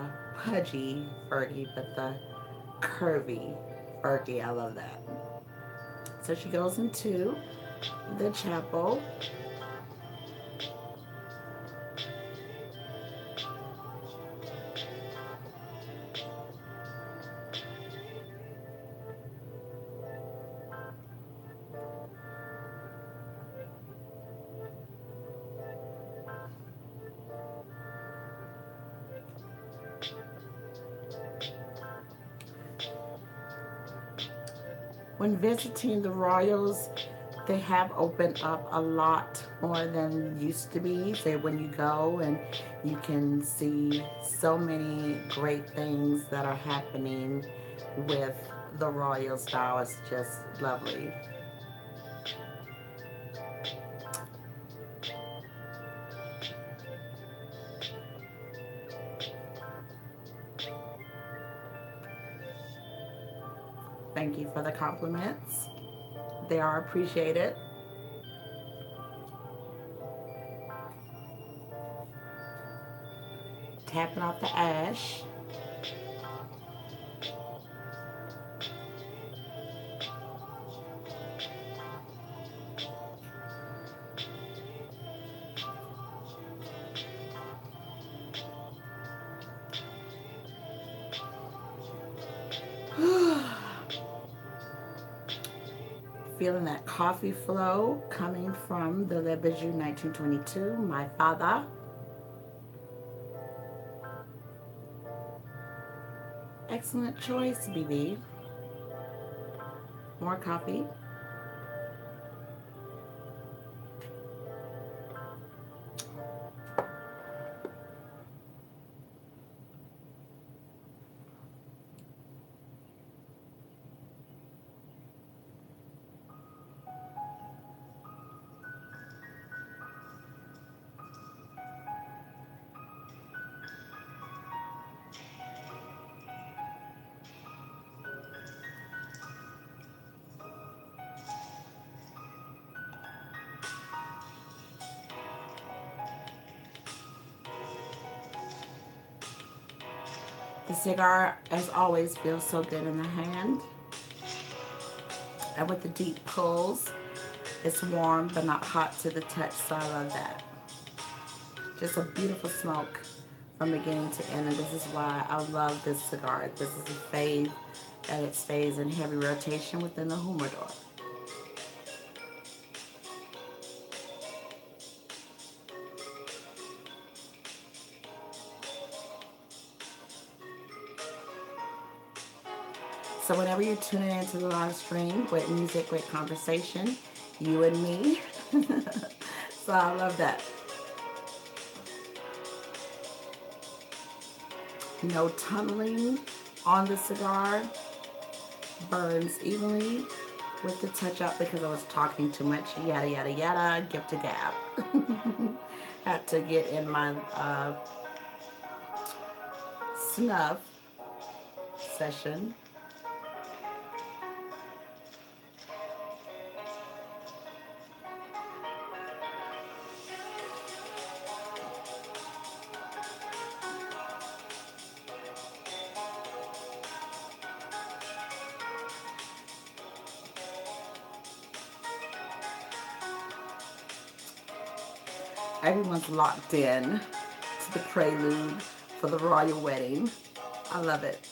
pudgy Fergie, but the curvy Fergie. I love that. So she goes into the chapel. When visiting the royals, they have opened up a lot more than used to be. So when you go and you can see so many great things that are happening with the royal style. It's just lovely. Thank you for the compliments. They are appreciated. Tapping off the ash. Feeling that coffee flow coming from the Le Bijou 1922, my father. Excellent choice, BB. More coffee. The cigar, as always, feels so good in the hand. And with the deep pulls, it's warm but not hot to the touch, so I love that. Just a beautiful smoke from beginning to end, and this is why I love this cigar. This is a fade, and it stays in heavy rotation within the humidor. So whenever you're tuning into the live stream, great music, great conversation, you and me. So I love that. No tunneling on the cigar. Burns evenly with the touch up because I was talking too much. Yada, yada, yada. Gift a gab. Had to get in my snuff session. Everyone's locked in to the prelude for the royal wedding. I love it.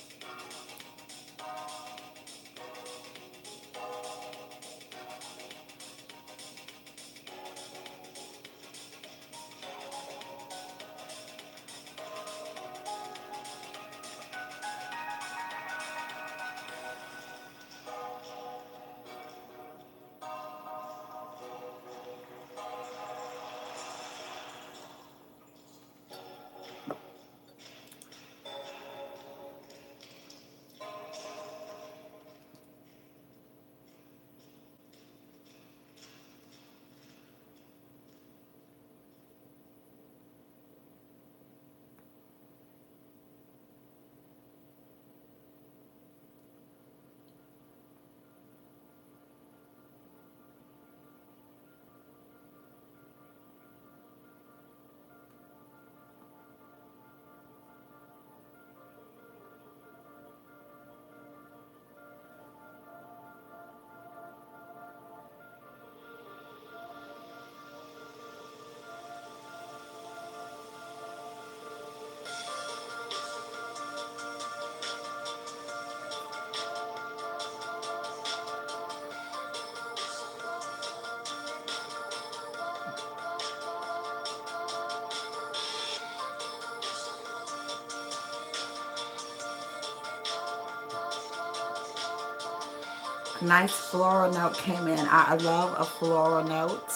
Nice floral note came in. I love a floral note.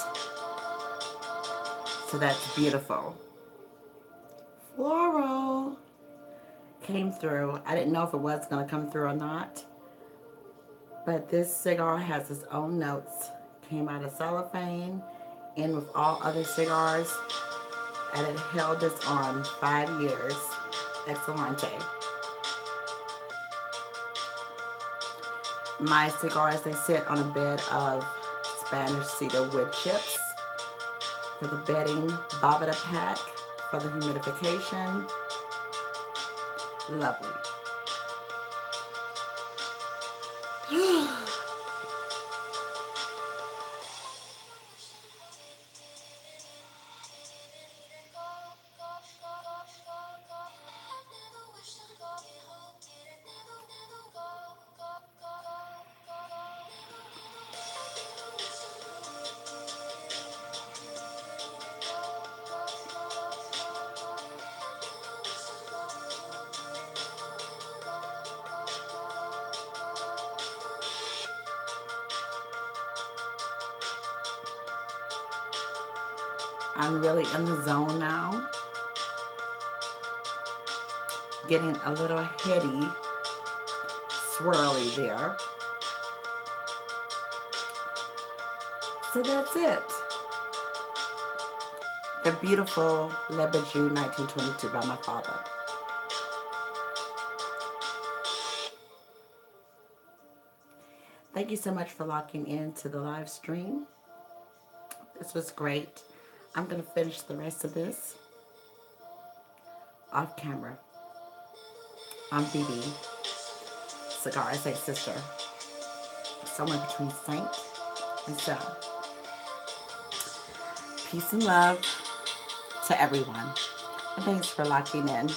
So that's beautiful. Floral came through. I didn't know if it was going to come through or not. But this cigar has its own notes. Came out of cellophane, in with all other cigars, and it held its on 5 years. Excelente. My cigars, they sit on a bed of Spanish cedar wood chips for the bedding, Bobita pack for the humidification. Lovely. I'm really in the zone now. Getting a little heady, swirly there. So that's it. The beautiful Le Bijou 1922 by my father. Thank you so much for locking in to the live stream. This was great. I'm going to finish the rest of this off camera. I'm Vybe. Cigar, I say sister. Somewhere between saint and so. Peace and love to everyone. And thanks for locking in.